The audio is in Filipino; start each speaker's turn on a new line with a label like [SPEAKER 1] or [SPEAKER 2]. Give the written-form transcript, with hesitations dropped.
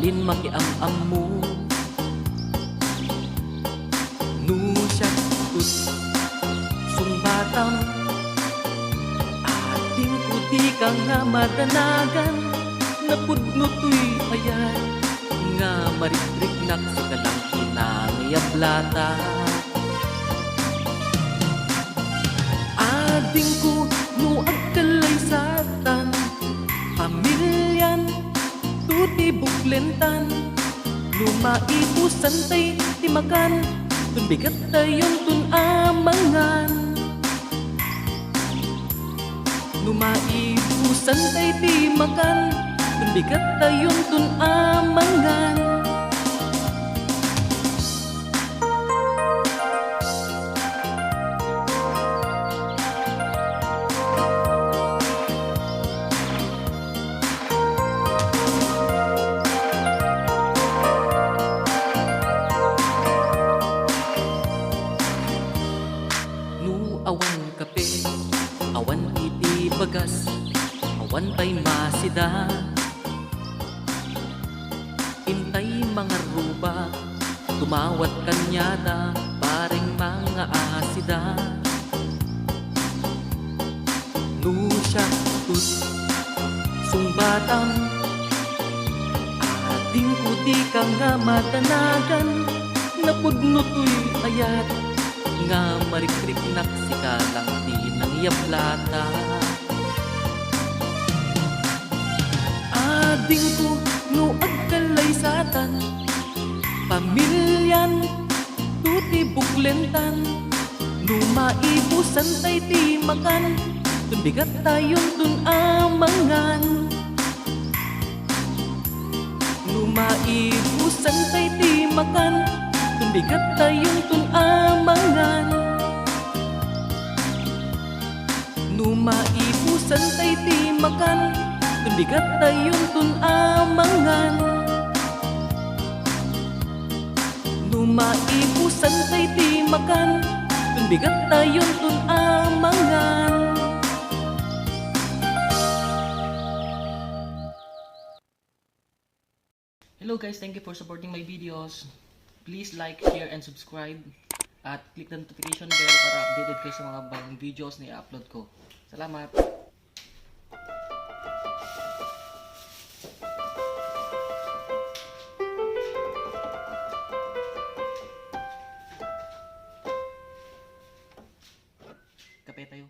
[SPEAKER 1] balin makiamam mo. Nu siya tut sungbatam ating kuti ka nga madanagan, napudno tuy ayat nga maritriknak sa kalang kinangayablata. Ading ko no agkalay satan, pamilyan tuti buklentan, lumaipusan tay timakan, tun bigat tayon tun amangan. Lumaipusan tay timakan, tun bigat tayon tun amangan. Awan kape, awan iti bagas, awan pa'y masida. Intay mga ruba, tumawat kanyada, paring mga asida. Nusya tut sungbatam, ating kuti ka nga matanagan, napudno tuy ayat nga marikriknak si kalang di nang yablata. Ading ko no agkalay satan, pamilyan tuti buklentan, lumaipusan tay timakan, tun bigat tayon tun amangan. Lumaipusan tay timakan, tun bigat tayon tun amangan. Lumaipusan tay timakan, tun bigat tayon tun amangan. Lumaipusan tay timakan, tun bigat tayon tun amangan.
[SPEAKER 2] Hello guys, thank you for supporting my videos. Please like, share, and subscribe. At click the notification bell para updated kayo sa mga bagong videos na i-upload ko. Salamat! Kape tayo.